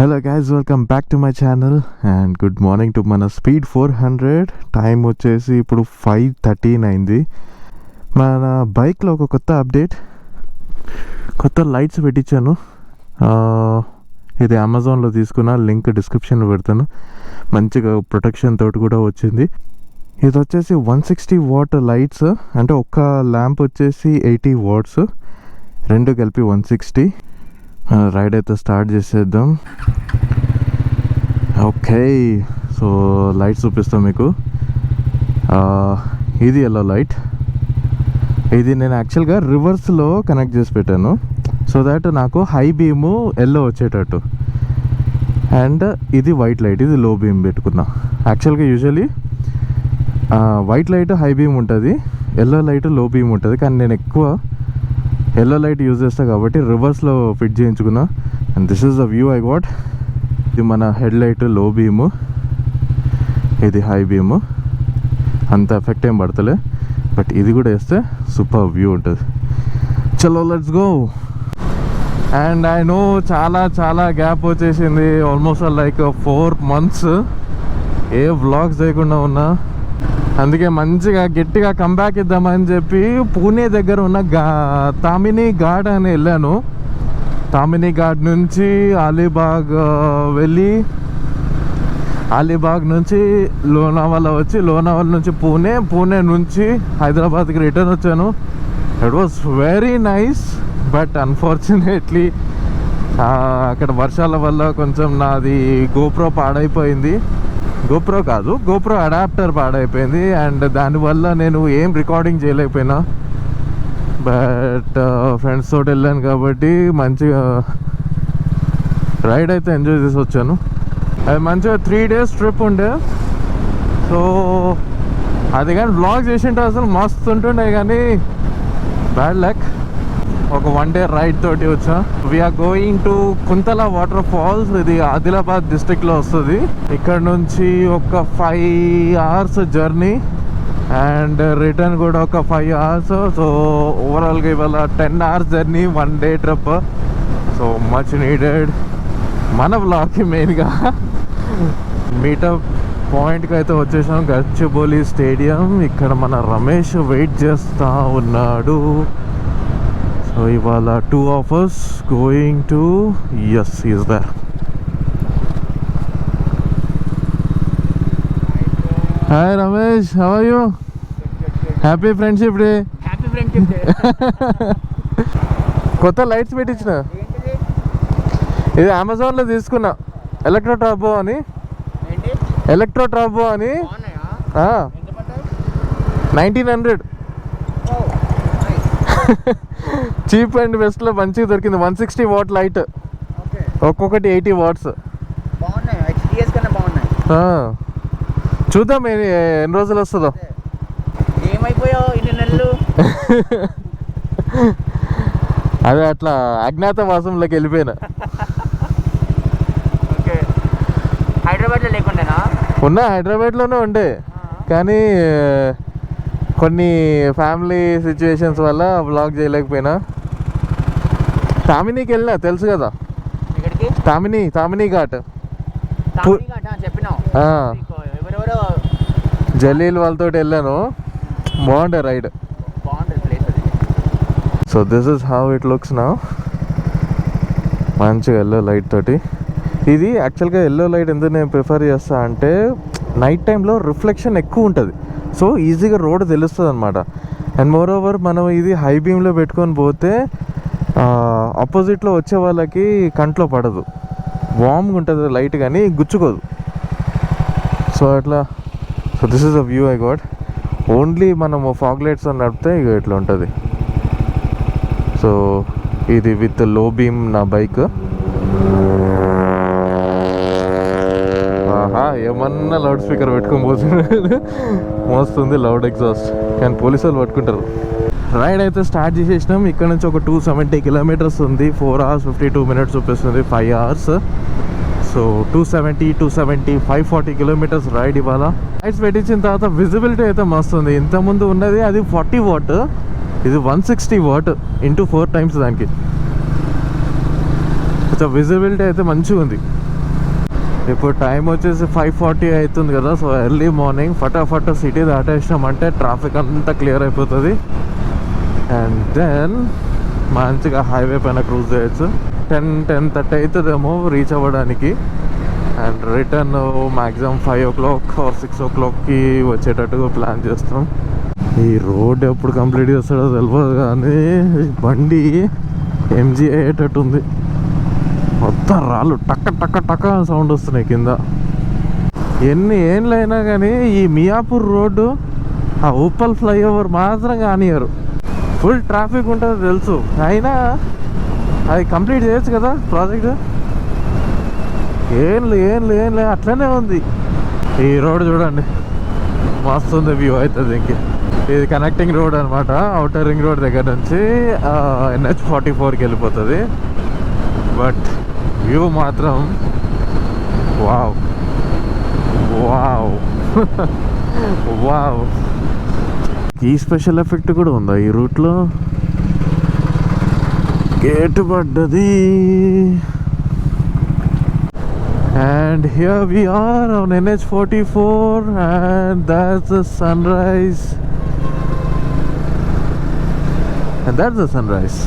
Hello guys, welcome back to my channel and good morning to మన speed 400. Time వచ్చేసి ఇప్పుడు 5:13 అయింది. మన బైక్లో ఒక కొత్త అప్డేట్, కొత్త లైట్స్ పెట్టించాను. ఇది అమెజాన్లో తీసుకున్న, లింక్ డిస్క్రిప్షన్లో పెడతాను. మంచిగా ప్రొటెక్షన్ తోటి కూడా వచ్చింది. ఇది వచ్చేసి 160 వాట్ లైట్స్, అంటే ఒక్క ల్యాంప్ వచ్చేసి 80 వాట్స్, రెండు కలిపి 160. రైడ్ అయితే స్టార్ట్ చేసేద్దాం. ఓకే, సో లైట్స్ చూపిస్తాం మీకు. ఇది ఎల్లో లైట్. ఇది నేను యాక్చువల్గా రివర్స్లో కనెక్ట్ చేసి పెట్టాను, సో దాట్ నాకు హై బీము ఎల్లో వచ్చేటట్టు. అండ్ ఇది వైట్ లైట్, ఇది లో బీమ్ పెట్టుకున్నా. యాక్చువల్గా usually white light high beam ఉంటుంది, ఎల్లో లైట్ లో బీమ్ ఉంటుంది. కానీ నేను ఎక్కువ ఎల్లో లైట్ యూజ్ చేస్తా కాబట్టి రివర్స్లో ఫిట్ చేయించుకున్నా. And this is the view I got. ఇది మన హెడ్ లైట్ లో బీము, ఇది హై బీము. అంత ఎఫెక్ట్ ఏం పడతలే, బట్ ఇది కూడా వేస్తే సూపర్ వ్యూ ఉంటుంది. చలో let's go. And I know చాలా గ్యాప్ వచ్చేసింది, ఆల్మోస్ట్ లైక్ 4 months ఏ వ్లాగ్స్ చేయకుండా ఉన్నా. అందుకే మంచిగా గట్టిగా కంబ్యాక్ ఇద్దామని చెప్పి పూణే దగ్గర ఉన్న తామిని ఘాట్ అని వెళ్ళాను. తామిని ఘాట్ నుంచి అలీబాగ్ వెళ్ళి, అలీబాగ్ నుంచి లోనావాలా వచ్చి, లోనావాలా నుంచి పూణే నుంచి హైదరాబాద్కి రిటర్న్ వచ్చాను. It was very nice, but unfortunately అక్కడ వర్షాల వల్ల కొంచెం నాది గోప్రో పాడైపోయింది. గోప్రో అడాప్టర్ పాడైపోయింది. అండ్ దానివల్ల నేను ఏం రికార్డింగ్ చేయలేకపోయినా. బట్ ఫ్రెండ్స్ తోటి వెళ్ళాను కాబట్టి మంచిగా రైడ్ అయితే ఎంజాయ్ చేసి వచ్చాను. అది మంచిగా 3 days ట్రిప్ ఉండే. సో అది కానీ వ్లాగ్ చేసింటే అసలు మస్తు ఉంటుండే, కానీ బ్యాడ్ లక్. ఒక 1 day రైడ్ తోటి వచ్చా. We're going to Kuntala waterfalls. ఇది ఆదిలాబాద్ డిస్ట్రిక్ట్లో వస్తుంది. ఇక్కడ నుంచి ఒక 5 hours జర్నీ అండ్ రిటర్న్ కూడా ఒక 5 hours. సో ఓవరాల్గా ఇవాళ 10 hours journey, 1 day trip. So much needed. మన బ్లాగ్కి మెయిన్గా మీటప్ పాయింట్కి అయితే వచ్చేసాం, గచ్చిబౌలి స్టేడియం. ఇక్కడ మన రమేష్ వెయిట్ చేస్తూ ఉన్నాడు. సో ఇవాళ 2 of us going to, yes, he is there. Hi Ramesh, how are you? Happy Friendship Day. Happy Friendship Day. కొత్త లైట్స్ పెట్టించిన, ఇది అమెజాన్లో తీసుకున్నా. ఎలక్ట్రో ట్రాబో అని. బాగున్నాయా? 1900. చీప్ అండ్ బెస్ట్లో మంచిగా దొరికింది. 160 watt లైట్, ఒక్కొక్కటి 80 watts. చూద్దాం ఎన్ని రోజులు వస్తుందో. ఏమైపోయావు ఇన్ని నెలలు? అదే అట్లా అజ్ఞాతవాసంలోకి వెళ్ళిపోయినా. హైదరాబాద్లో లేకుండానా? ఉన్నా, హైదరాబాద్లోనే ఉండే, కానీ కొన్ని ఫ్యామిలీ సిచ్యువేషన్స్ వల్ల వ్లాగ్ చేయలేకపోయినా. తామినీకి వెళ్ళినా, తెలుసు కదా, తామిని ఘాట్. జలీల్ వాళ్ళతో వెళ్ళాను, బాగుండే ride. So this is how it looks now. మంచిగా ఎల్లో లైట్ తోటి. ఇది యాక్చువల్గా ఎల్లో లైట్ ఎందుకు నేను ప్రిఫర్ చేస్తా అంటే, నైట్ టైంలో రిఫ్లెక్షన్ ఎక్కువ ఉంటుంది, సో ఈజీగా రోడ్ తెలుస్తుంది అనమాట. అండ్ మోర్ ఓవర్ మనం ఇది హై బీమ్లో పెట్టుకొని పోతే ఆపోజిట్లో వచ్చే వాళ్ళకి కంట్లో పడదు, వామ్గా ఉంటుంది లైట్, కానీ గుచ్చుకోదు. సో అట్లా. So this is a view I got. Only మనము ఫాగ్ లైట్స్ అని నడిపితే ఇక ఇట్లా ఉంటుంది. సో ఇది విత్ లో బీమ్ నా బైక్. ఏమన్నా లౌడ్ స్పీకర్ పెట్టుకొని పోతున్నాడు, మోస్తుంది లౌడ్ ఎగ్జాస్ట్. కానీ పోలీసు వాళ్ళు పట్టుకుంటారు. రైడ్ అయితే స్టార్ట్ చేసేసినాం. ఇక్కడ నుంచి ఒక 270 kilometers ఉంది. 4 hours 52 minutes చూపిస్తుంది, 5 hours. సో 270 540 kilometers రైడ్ ఇవాళ. లైట్స్ పెట్టించిన తర్వాత విజిబిలిటీ అయితే మస్తు ఉంది. ఇంతకుముందు ఉన్నది అది 40 watt, ఇది 160 watt into 4 times దానికి. కొంచెం విజిబిలిటీ అయితే మంచిగా ఉంది. ఇప్పుడు టైం వచ్చేసి 5:40 అవుతుంది కదా. సో ఎర్లీ మార్నింగ్ ఫటాఫట్ సిటీ దాటేసినామంటే ట్రాఫిక్ అంతా క్లియర్ అయిపోతుంది. అండ్ దెన్ మంచిగా హైవే పైన క్రూజ్ చేయొచ్చు. 10-10:30 అవుతుందేమో రీచ్ అవ్వడానికి. And return maximum 5 o'clock or 6 o'clockకి వచ్చేటట్టుగా ప్లాన్ చేస్తాం. ఈ రోడ్ ఎప్పుడు కంప్లీట్ చేస్తాడో తెలియదు కానీ బండి ఎంజీ అయ్యేటట్టు ఉంది. మొత్తం రాళ్ళు టక్క టక్క టక్క సౌండ్ వస్తున్నాయి కింద. ఎన్ని ఏండ్లైనా కానీ ఈ మియాపూర్ రోడ్డు ఆ ఉప్పల్ ఫ్లైఓవర్ మాత్రం కానియరు. ఫుల్ ట్రాఫిక్ ఉంటుంది తెలుసు, అయినా అది కంప్లీట్ చేయొచ్చు కదా ప్రాజెక్ట్. ఏంలే అట్లనే ఉంది. ఈ రోడ్ చూడండి మస్తు ఉంది, వ్యూ అవుతుంది. ఇది కనెక్టింగ్ రోడ్ అనమాట. అవుటర్ రింగ్ రోడ్ దగ్గర నుంచి NH44కి వెళ్ళిపోతుంది. బట్ వ్యూ మాత్రం వావ్ వావ్ వావ్. ఈ స్పెషల్ ఎఫెక్ట్ కూడా ఉందా ఈ రూట్లో? గేటు పడ్డది. And here we are on NH44 and that's the sunrise. And that's the sunrise.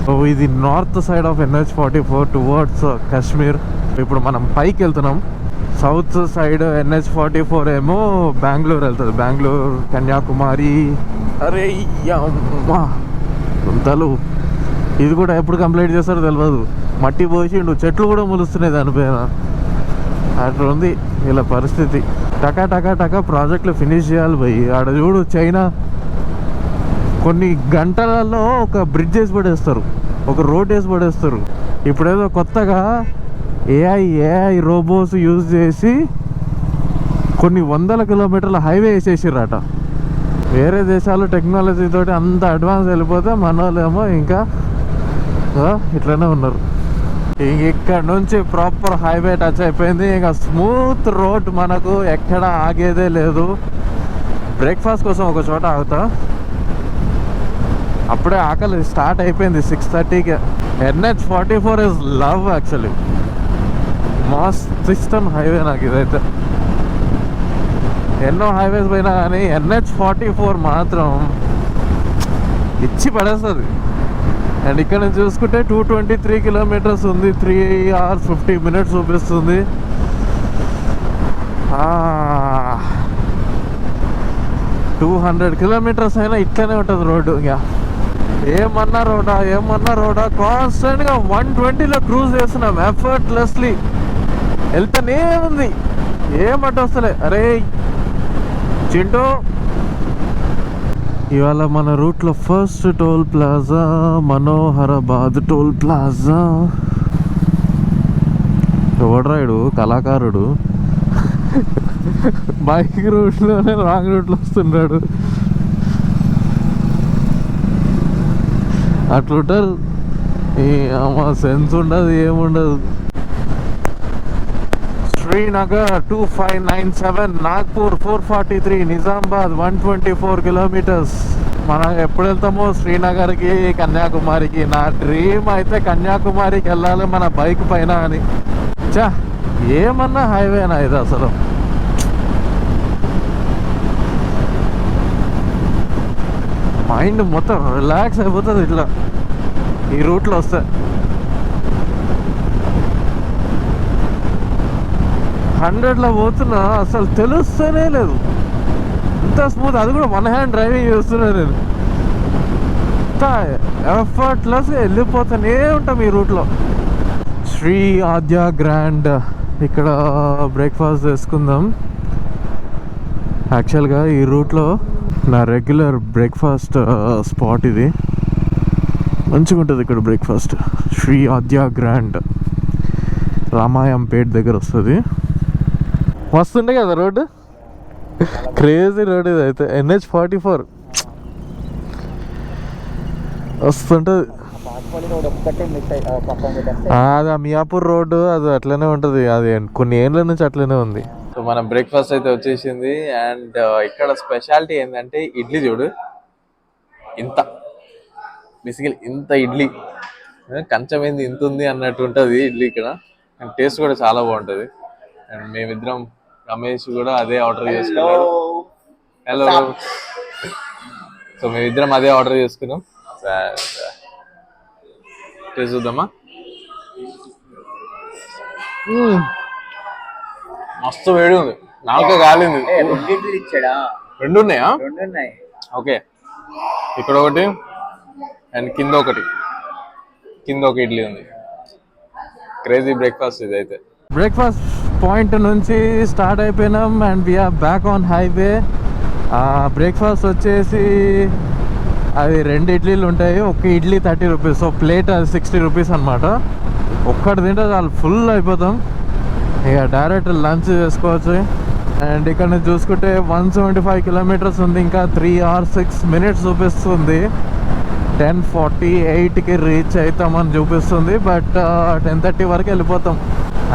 So ఇది north side of NH44 towards Kashmir. ఇప్పుడు మనం పైకి వెళ్తున్నాం. సౌత్ సైడ్ NH44 ఏమో బెంగళూరు వెళ్తుంది. బెంగళూరు, కన్యాకుమారి. అరే అమ్మా గుంతలు. ఇది కూడా ఎప్పుడు కంప్లీట్ చేస్తారో తెలియదు. మట్టి పోసిండు, చెట్లు కూడా మొలుస్తున్నాయి దానిపైన. అట్లా ఉంది ఇలా పరిస్థితి. టకా టకా టకా ప్రాజెక్టులు ఫినిష్ చేయాలి పోయి. ఆడ చూడు చైనా కొన్ని గంటలలో ఒక బ్రిడ్జ్ వేసి పడేస్తారు, ఒక రోడ్ వేసి పడేస్తారు. ఇప్పుడేదో కొత్తగా ఏఐ రోబోస్ యూజ్ చేసి కొన్ని 100 కిలోమీటర్ల హైవే వేసేసిర్రట. వేరే దేశాలు టెక్నాలజీ తోటి అంత అడ్వాన్స్ వెళ్ళిపోతే మన వాళ్ళేమో ఇంకా ఇట్లనే ఉన్నారు. ఇక్కడ నుంచి ప్రాపర్ హైవే టచ్ అయిపోయింది. ఇంకా స్మూత్ రోడ్, మనకు ఎక్కడ ఆగేదే లేదు. బ్రేక్ఫాస్ట్ కోసం ఒక చోట ఆగుతా. అప్పుడే ఆకలి స్టార్ట్ అయిపోయింది 6:30కి. NH44 is love actually. మస్త్ ఇష్టం హైవే నాకు ఇదైతే. ఎన్నో హైవేస్ పోయినా కానీ NH44 మాత్రం ఇచ్చి పడేస్తుంది. అండ్ ఇక్కడ నుంచి చూసుకుంటే 223 కిలోమీటర్స్ ఉంది. 3 hours 50 minutes చూపిస్తుంది. 200 కిలోమీటర్స్ అయినా ఇట్లనే ఉంటుంది రోడ్డు. ఇంకా ఏమన్నా రోడా కాన్స్టెంట్గా 120లో క్రూజ్ చేస్తున్నాం ఎఫర్ట్లెస్లీ. వెళ్తానే ఉంది, ఏమంట వస్తలే. అరే చింటూ, ఇవాళ మన రూట్లో first toll plaza Manoharabad toll plaza. ఎవడ్రాయుడు కళాకారుడు బైక్ రూట్లోనే రాంగ్ రూట్లో వస్తున్నాడు. అట్లుంటారు. సెన్స్ ఉండదు, ఏముండదు. శ్రీనగర్ 2597, నాగ్పూర్ 443, నిజామాబాద్ 124 కిలోమీటర్స్. మనం ఎప్పుడు వెళ్తామో శ్రీనగర్కి, కన్యాకుమారికి. నా డ్రీమ్ అయితే కన్యాకుమారికి వెళ్ళాలి మన బైక్ పైన అని. చా ఏమన్నా హైవేనా ఇది అసలు. మైండ్ మొత్తం రిలాక్స్ అయిపోతుంది ఇట్లా ఈ రూట్లో వస్తే. 100లో పోతున్నా, అసలు తెలుస్తూనే లేదు. ఇంత స్మూత్, అది కూడా 1 hand డ్రైవింగ్ చేస్తున్నా నేను. ఇంత ఎఫర్ట్లెస్ వెళ్ళిపోతూనే ఉంటాం ఈ రూట్లో. శ్రీ ఆద్య గ్రాండ్. ఇక్కడ బ్రేక్ఫాస్ట్ చేసుకుందాం. యాక్చువల్గా ఈ రూట్లో నా రెగ్యులర్ బ్రేక్ఫాస్ట్ స్పాట్ ఇది. మంచిగా ఉంటుంది ఇక్కడ బ్రేక్ఫాస్ట్. శ్రీ ఆద్య గ్రాండ్ రామాయంపేట్ దగ్గర వస్తుంది. వస్తుండే కదా రోడ్డు, క్రేజీ రోడ్ ఇది అయితే. NH44 వస్తుంటుంది. అది మియాపూర్ రోడ్డు, అది అట్లనే ఉంటుంది. అది కొన్ని ఏళ్ళ నుంచి అట్లనే ఉంది. సో మన బ్రేక్ఫాస్ట్ అయితే వచ్చేసింది. అండ్ ఇక్కడ స్పెషాలిటీ ఏంటంటే ఇడ్లీ చూడు, ఇంత బేసికలీ ఇంత ఇడ్లీ. కంచం ఏంది ఇంత ఉంది అన్నట్టు ఉంటుంది ఇడ్లీ ఇక్కడ. అండ్ టేస్ట్ కూడా చాలా బాగుంటుంది. అండ్ మేమిద్దరం రమేష్ కూడా అదే ఆర్డర్ చేసుకున్నాడు. హలో. సో మేమిద్దరం అదే ఆర్డర్ చేసుకున్నాం. టేస్ట్ చూద్దామా? మస్తు వేడి ఉంది, నాలుక కాలింది. రెండు ఉన్నాయా? ఓకే, ఇక్కడ ఒకటి అండ్ కింద ఒక ఇడ్లీ ఉంది. క్రేజీ బ్రేక్ఫాస్ట్ ఇది అయితే. బ్రేక్ఫాస్ట్ పాయింట్ నుంచి స్టార్ట్ అయిపోయినాం and we're back on highway. Breakfast వచ్చేసి అది 2 ఇడ్లీలు ఉంటాయి. ఒక ఇడ్లీ 30 రూపీస్. సో ప్లేట్ అది 60 రూపీస్ అనమాట. ఒక్కటి తింటే చాలా ఫుల్ అయిపోతాం. ఇక డైరెక్ట్ లంచ్ చేసుకోవచ్చు. అండ్ ఇక్కడ నుంచి చూసుకుంటే 175 కిలోమీటర్స్ ఉంది. ఇంకా 3 hours 6 minutes చూపిస్తుంది. 10:48కి రీచ్ అవుతామని చూపిస్తుంది. బట్ 10:30 వరకు వెళ్ళిపోతాం.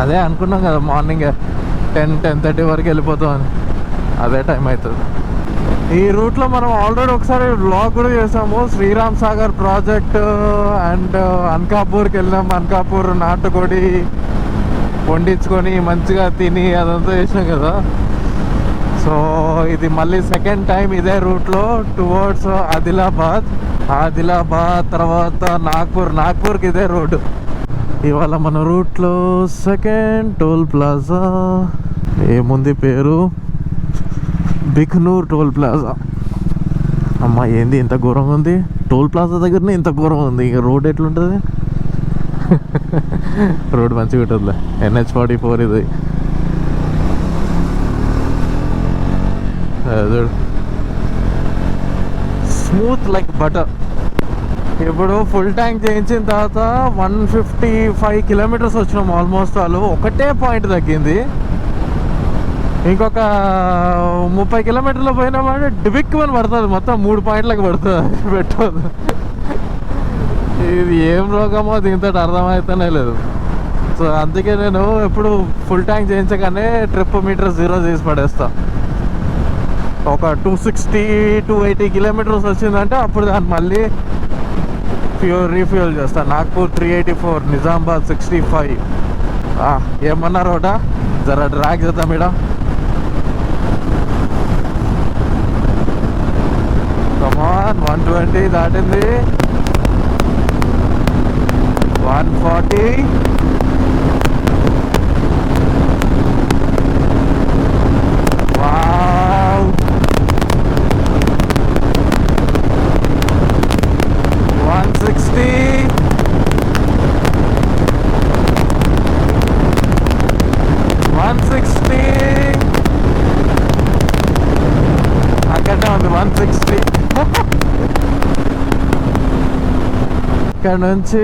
అదే అనుకున్నాం కదా మార్నింగ్ 10:30 వరకు వెళ్ళిపోతామని. అదే టైం అవుతుంది. ఈ రూట్లో మనం ఆల్రెడీ ఒకసారి వ్లాగ్ కూడా చేసాము. శ్రీరామ్ సాగర్ ప్రాజెక్ట్ అండ్ అనకాపూర్కి వెళ్ళినాం. అనకాపూర్ నాటుకోడి వండించుకొని మంచిగా తిని అదంతా చేసినాం కదా. సో ఇది మళ్ళీ సెకండ్ టైం ఇదే రూట్లో టువర్డ్స్ ఆదిలాబాద్ తర్వాత నాగ్పూర్కి ఇదే రోడ్డు. ఇవాళ మన రూట్లో సెకండ్ టోల్ ప్లాజా. ఏముంది పేరు? Bhiknoor toll plaza. అమ్మ ఏంది ఇంత ఘోరంగా ఉంది? టోల్ ప్లాజా దగ్గరనే ఇంత ఘోరం ఉంది, ఇక రోడ్ ఎట్లుంటుంది? రోడ్ మంచిగా ఉంటుందిలే. NH44 ఇది. Smooth like butter. ఇప్పుడు ఫుల్ ట్యాంక్ చేయించిన తర్వాత 155 కిలోమీటర్స్ వచ్చినాం ఆల్మోస్ట్. వాళ్ళు ఒకటే పాయింట్ తగ్గింది. ఇంకొక 30 కిలోమీటర్లు పోయినామంటే డిబిక్మని పడుతుంది. మొత్తం 3 పాయింట్లకు పడుతుంది పెట్రోల్. ఇది ఏం రోగమో దీంతో అర్థమవుతానే లేదు. సో అందుకే నేను ఎప్పుడు ఫుల్ ట్యాంక్ చేయించగానే ట్రిప్ మీటర్ 0 చేసి పడేస్తా. ఒక 260-280 కిలోమీటర్స్ వచ్చిందంటే అప్పుడు దాన్ని మళ్ళీ రీఫ్యూల్ చేస్తా. నాగ్పూర్ 384, నిజామాబాద్ 65. ఏమన్నారోట జర డ్రాగ్ చేద్దాం. ఇక్కడ కమాన్ 120 దాటింది. 140. వావ్. 160. 160. అక్కడే ఉంది 160. ఇక్కడ నుంచి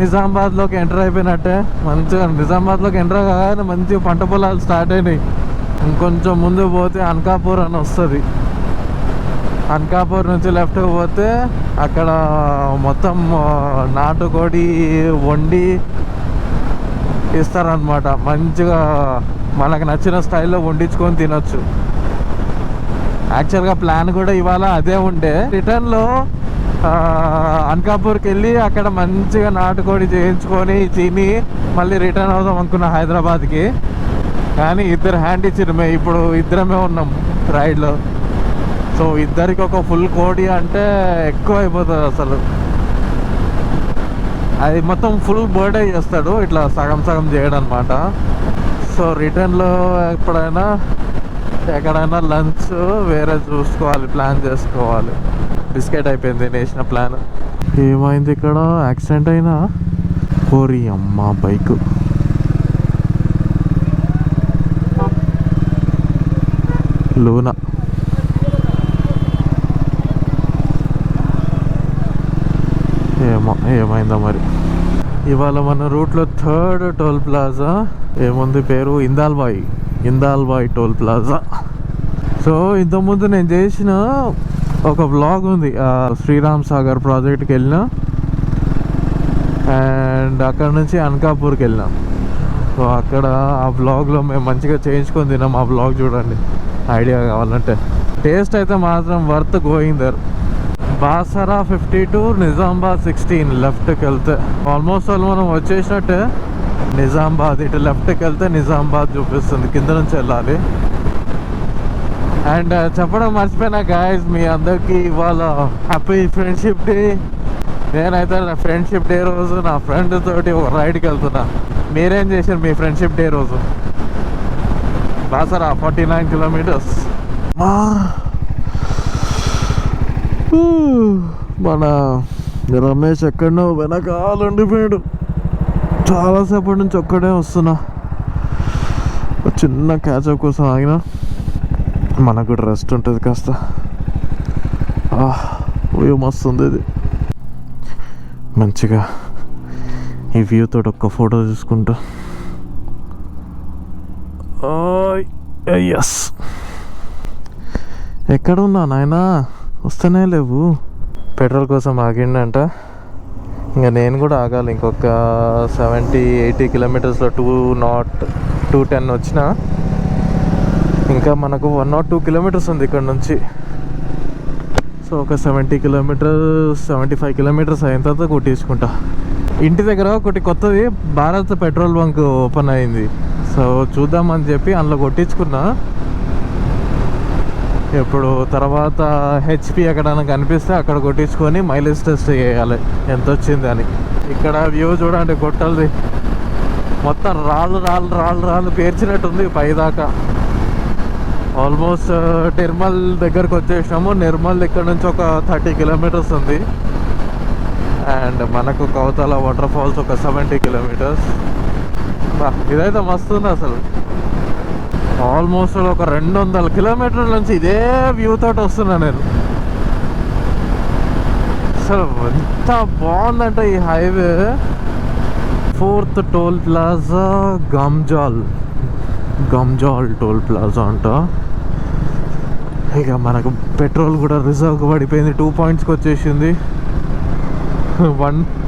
నిజామాబాద్లోకి ఎంటర్ అయిపోయినట్టే. మంచిగా నిజామాబాద్లోకి ఎంటర్ కాగానే మంచిగా పంట పొలాలు స్టార్ట్ అయినాయి. ఇంకొంచెం ముందు పోతే అనకాపూర్ అని వస్తుంది. అనకాపూర్ నుంచి లెఫ్ట్ పోతే అక్కడ మొత్తం నాటుకోడి వండి ఇస్తారనమాట. మంచిగా మనకు నచ్చిన స్టైల్లో వండించుకొని తినొచ్చు. యాక్చువల్గా ప్లాన్ కూడా ఇవాళ అదే ఉండే. రిటర్న్లో అనకాపూర్కి వెళ్ళి అక్కడ మంచిగా నాటుకోడి చేయించుకొని తిని మళ్ళీ రిటర్న్ అవుదాం అనుకున్నా హైదరాబాద్కి. కానీ ఇద్దరు హ్యాండ్ ఇచ్చారు. మేము ఇప్పుడు ఇద్దరమే ఉన్నాం రైడ్లో. సో ఇద్దరికి ఒక ఫుల్ కోడి అంటే ఎక్కువ అయిపోతుంది అసలు. అది మొత్తం ఫుల్ బర్త్డే చేస్తాడు, ఇట్లా సగం సగం చేయడం అనమాట. సో రిటర్న్లో ఎక్కడైనా లంచ్ వేరే చూసుకోవాలి, ప్లాన్ చేసుకోవాలి. బిస్కెట్ అయిపోయింది నేను వేసిన ప్లాన్. ఏమైంది ఇక్కడ? యాక్సిడెంట్ అయినా కోరి అమ్మ బైక్. లూనా ఏమైందో మరి. ఇవాళ మన రూట్లో థర్డ్ టోల్ ప్లాజా. ఏముంది పేరు? ఇందాల్బాయ్ టోల్ ప్లాజా. సో ఇంతకుముందు నేను చేసిన ఒక వ్లాగ్ ఉంది, శ్రీరామ్ సాగర్ ప్రాజెక్ట్కి వెళ్ళిన అండ్ అక్కడ నుంచి అనకాపూర్కి వెళ్ళినాం. సో అక్కడ ఆ వ్లాగ్లో మేము మంచిగా చేయించుకొని తిన్నాం. ఆ వ్లాగ్ చూడండి ఐడియా కావాలంటే. టేస్ట్ అయితే మాత్రం worth going there. Basara 52, Nizamabad 16 లెఫ్ట్కి వెళ్తే ఆల్మోస్ట్ వాళ్ళు మనం వచ్చేసినట్టే. నిజామాబాద్ ఇటు లెఫ్ట్కి వెళ్తే నిజామాబాద్ చూపిస్తుంది, కింద నుంచి వెళ్ళాలి. అండ్ చెప్పడం మర్చిపోయినా గాయస్, మీ అందరికీ ఇవాళ హ్యాపీ ఫ్రెండ్షిప్ డే. నేనైతే నా ఫ్రెండ్షిప్ డే రోజు నా ఫ్రెండ్ తోటి ఒక రైడ్కి వెళ్తున్నా. మీరేం చేశారు మీ ఫ్రెండ్షిప్ డే రోజు? బాసరా 49 కిలోమీటర్స్. మన రమేష్ ఎక్కడో వెనకాల ఉండిపోయాడు. చాలాసేపటి నుంచి ఒక్కడే వస్తున్నా. చిన్న క్యాచప్ కోసం ఆగిన, మనకు కూడా రెస్ట్ ఉంటుంది కాస్త. వ్యూ మస్తు ఉంది. ఇది మంచిగా ఈ వ్యూ తోటి ఒక్క ఫోటో తీసుకుంటా. ఎస్, ఎక్కడున్నా నాయనా? వస్తూనే లేవు. పెట్రోల్ కోసం ఆగిండంట. ఇంకా నేను కూడా ఆగాలి. ఇంకొక 70-80 కిలోమీటర్స్లో 210 వచ్చిన. ఇంకా మనకు 102 కిలోమీటర్స్ ఉంది ఇక్కడ నుంచి. సో ఒక 70 కిలోమీటర్స్ 75 కిలోమీటర్స్ అయిన తర్వాత కొట్టించుకుంటా. ఇంటి దగ్గర ఒకటి కొత్తది భారత్ పెట్రోల్ బంక్ ఓపెన్ అయింది. సో చూద్దామని చెప్పి అందులో కొట్టించుకున్నా. ఇప్పుడు తర్వాత హెచ్పి ఎక్కడైనా కనిపిస్తే అక్కడ కొట్టించుకొని మైలేజ్ టెస్ట్ చేయాలి ఎంత వచ్చింది అని. ఇక్కడ వ్యూ చూడండి, గొట్టలది మొత్తం రాళ్ళు రాళ్ళు రాళ్ళు రాళ్ళు పేర్చినట్టుంది పైదాకా. ఆల్మోస్ట్ నిర్మల్ దగ్గరకు వచ్చేసినాము. నిర్మల్ ఇక్కడ నుంచి ఒక 30 కిలోమీటర్స్ ఉంది. అండ్ మనకు కౌతల వాటర్ ఫాల్స్ ఒక 70 కిలోమీటర్స్. ఇదైతే మస్తుంది అసలు. ఆల్మోస్ట్ ఒక 200 కిలోమీటర్ల నుంచి ఇదే వ్యూ తోటి వస్తున్నా నేను. అసలు ఎంత బాగుందంటే ఈ highway. 4th toll plaza Ganjal toll plaza అంట. ఇక మనకు పెట్రోల్ కూడా రిజర్వ్కి పడిపోయింది. 2 పాయింట్స్కి వచ్చేసింది.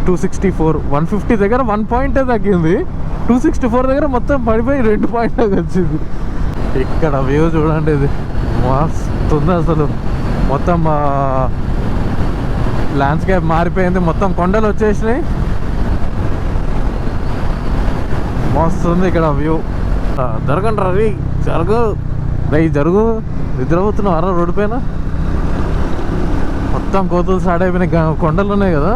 264 150 దగ్గర 1 పాయింటే తగ్గింది. 264 దగ్గర మొత్తం పడిపోయి 2 పాయింట్లకు వచ్చింది. ఇక్కడ వ్యూ చూడండి, ఇది మస్తుంది అసలు. మొత్తం ల్యాండ్స్కేప్ మారిపోయింది. మొత్తం కొండలు వచ్చేసినాయి. మస్తుంది ఇక్కడ వ్యూ. జరగండి రవి, జరుగు నిద్రపోతున్నావు రోడ్డు పైన. మొత్తం కోతులు స్టార్ట్ అయిపోయినాయి. కొండలు ఉన్నాయి కదా.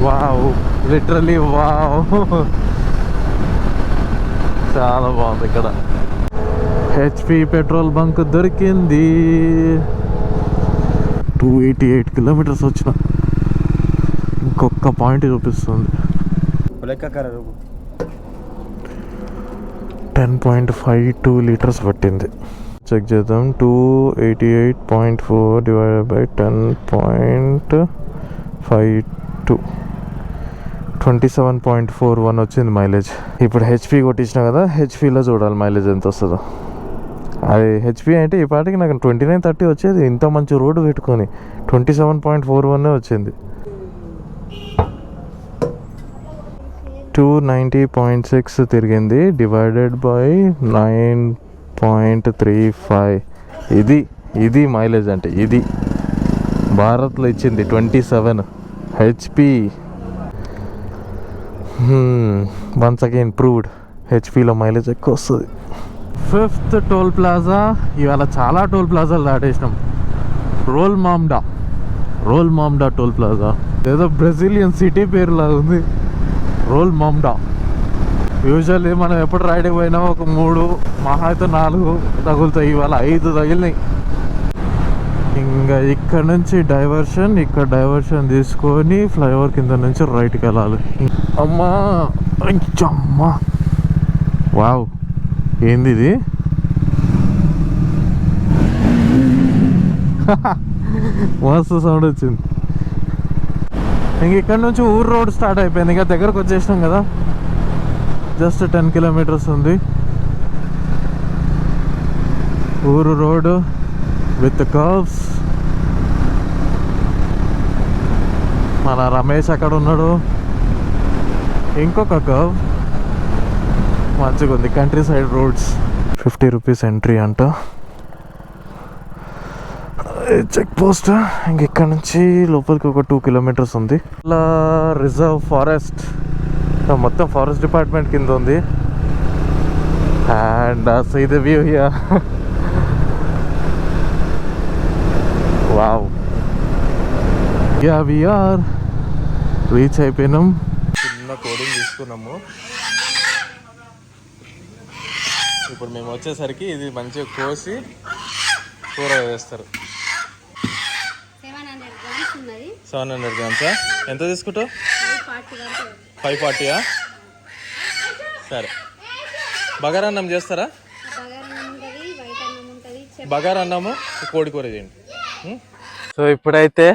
Wow literally wow. చాలా బాగుంది ఇక్కడ. హెచ్పి పెట్రోల్ బంక్ దొరికింది. 288 కిలోమీటర్స్ వచ్చిన. ఇంకొక పాయింట్ చూపిస్తుంది. 10.52 లీటర్స్ పట్టింది. చెక్ చేద్దాం. 288.4 డివైడెడ్ బై 10.52 27.41 వచ్చింది మైలేజ్. ఇప్పుడు హెచ్పి కొట్టించిన కదా, హెచ్పిలో చూడాలి మైలేజ్ ఎంత వస్తుందో. అది హెచ్పి అంటే ఈ పాటికి నాకు 29-30 వచ్చేది. ఇంత మంచి రోడ్డు పెట్టుకొని 27.41 వచ్చింది. 290.6 తిరిగింది డివైడెడ్ బై 9.35. ఇది మైలేజ్ అంటే. ఇది భారత్లో ఇచ్చింది 27 హెచ్పి. వన్స్ అగైన్ ప్రూవ్డ్, హెచ్పిలో మైలేజ్ ఎక్కువ వస్తుంది. 5th toll plaza. ఇవాళ చాలా టోల్ ప్లాజాలు దాటేసినాం. Rol Mamda toll plaza. ఏదో బ్రెజిలియన్ సిటీ పేరు లాగా ఉంది, రోల్ మామ్డా. యూజువల్లీ మనం ఎప్పుడు రైడ్కి పోయినా ఒక 3 మహా అయితే 4 తగులుతాయి. ఇవాళ 5 తగిలినాయి. ఇంకా ఇక్కడ నుంచి ఇక్కడ డైవర్షన్ తీసుకొని ఫ్లైఓవర్ కింద నుంచి రైట్కి వెళ్ళాలి. అమ్మా వావ్, ఏంది ఇది? మస్తు సౌండ్ వచ్చింది. ఇంక ఇక్కడ నుంచి ఊరు రోడ్ స్టార్ట్ అయిపోయింది. ఇంకా దగ్గరకు వచ్చేసినాం కదా. జస్ట్ 10 కిలోమీటర్స్ ఉంది ఊరు రోడ్ విత్ కర్వ్స్. మన రమేష్ అక్కడ ఉన్నాడు. ఇంకొక కర్వ్ మంచిగా ఉంది. Countryside roads. 50 rupees entry అంట. చెక్ పోస్ట్ ఇంకెక్కడ నుంచి లోపలికి ఒక 2 కిలోమీటర్స్ ఉంది. అలా రిజర్వ్ ఫారెస్ట్ మొత్తం ఫారెస్ట్ డిపార్ట్మెంట్ కింద ఉంది. And see the view here. Wow, yeah we are reach అయిపోయినాం. చిన్న కోడింగ్ తీసుకున్నాము. ఇప్పుడు మేము వచ్చేసరికి ఇది మంచిగా కోసి కూర వేస్తారు. 700 గ్రామ్సా? ఎంత తీసుకుంటావు? 540. సరే. బగారా అన్నం చేస్తారా? బగారా అన్నము కోడి కూర చేయండి. సో ఇప్పుడైతే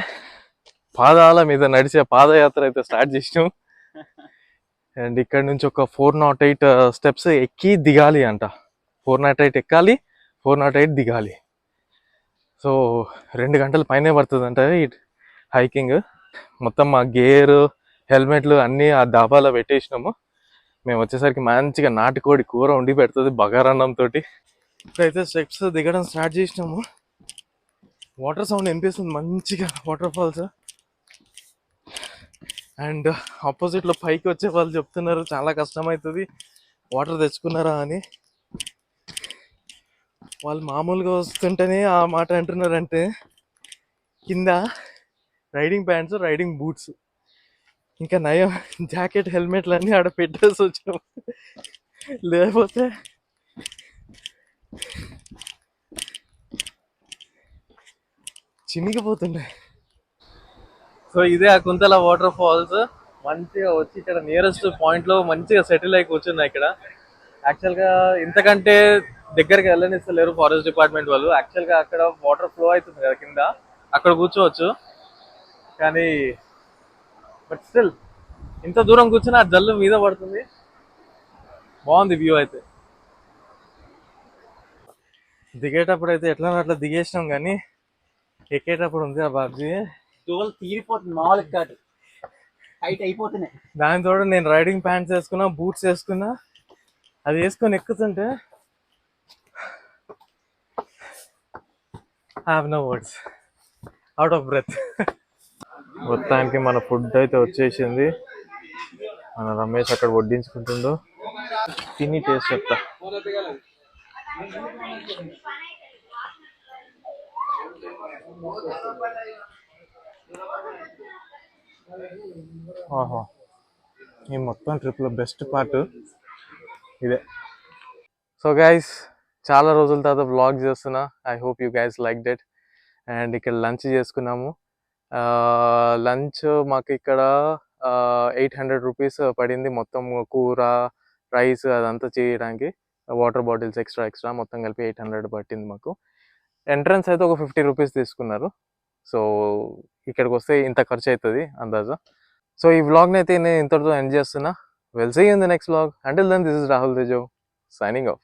పాదాల మీద నడిచే పాదయాత్ర అయితే స్టార్ట్ చేసినాం. అండ్ ఇక్కడ నుంచి ఒక 408 స్టెప్స్ ఎక్కి దిగాలి అంట. 408 ఎక్కాలి, 408 దిగాలి. సో 2 గంటల పైనే పడుతుంది అంట ఈ హైకింగ్. మొత్తం మా గేర్, హెల్మెట్లు అన్నీ ఆ డాబాలో పెట్టేసినాము. మేము వచ్చేసరికి మంచిగా నాటుకోడి కూర వండి పెడుతుంది బగారన్నం తోటి. ఇప్పుడైతే స్టెప్స్ దిగడం స్టార్ట్ చేసినాము. వాటర్ సౌండ్ వినిపిస్తుంది మంచిగా, వాటర్ ఫాల్స్. అండ్ ఆపోజిట్లో పైకి వచ్చే వాళ్ళు చెప్తున్నారు చాలా కష్టమవుతుంది, వాటర్ తెచ్చుకున్నారా అని. వాళ్ళు మామూలుగా వస్తుంటేనే ఆ మాట అంటున్నారంటే కింద రైడింగ్ ప్యాంట్స్, రైడింగ్ బూట్స్, ఇంకా నయం జాకెట్, హెల్మెట్లు అన్నీ ఆడ పెట్టేసి వచ్చాము. లేకపోతే చినిగిపోతుండే. సో ఇదే ఆ కుంతల వాటర్ ఫాల్స్. మంచిగా వచ్చి ఇక్కడ నియరెస్ట్ పాయింట్లో మంచిగా సెటిల్ అయి కూర్చున్నాయి. ఇక్కడ యాక్చువల్గా ఇంతకంటే దగ్గరికి వెళ్ళనిస్తలేరు ఫారెస్ట్ డిపార్ట్మెంట్ వాళ్ళు. యాక్చువల్గా అక్కడ వాటర్ ఫ్లో అవుతుంది కదా కింద, అక్కడ కూర్చోవచ్చు. కానీ బట్ స్టిల్ ఇంత దూరం కూర్చుని ఆ జల్లు మీద పడుతుంది. బాగుంది వ్యూ అయితే. దిగేటప్పుడు అయితే ఎట్లా అట్లా దిగేసినాం, కానీ ఎక్కేటప్పుడు ఉంది ఆ బాబ్జీ తీరిపోతుంది, మామూలుగా కాదు, హైట్ అయిపోతున్నాయి. దానితో నేను రైడింగ్ ప్యాంట్స్ వేసుకున్నా, బూట్స్ వేసుకున్నా, అది వేసుకొని ఎక్కుతుంటే have no words, out of breath. మొత్తానికి మన ఫుడ్ అయితే వచ్చేసింది. మన రమేష్ అక్కడ వడ్డించుకుంటుండో, తిని టేస్ట్ చెప్తా. ఆహా, ఈ మొత్తం ట్రిప్లో బెస్ట్ పార్ట్ ఇదే. సో గైస్, చాలా రోజుల తర్వాత వ్లాగ్ చేస్తున్నా. I hope you guys like debt. And ఇక్కడ లంచ్ చేసుకున్నాము. లంచ్ మాకు ఇక్కడ 800 రూపీస్ పడింది. మొత్తం కూర, రైస్ అదంతా చేయడానికి, వాటర్ బాటిల్స్ ఎక్స్ట్రా మొత్తం కలిపి 800 పట్టింది మాకు. ఎంట్రన్స్ అయితే ఒక 50 రూపీస్ తీసుకున్నారు. సో ఇక్కడికి వస్తే ఇంత ఖర్చు అవుతుంది అందాజా. సో ఈ వ్లాగ్ని అయితే నేను ఇంతటితో ఎండ్ చేస్తున్నా. We'll see you in the next vlog. Until then, this is Rahul Tejo signing off.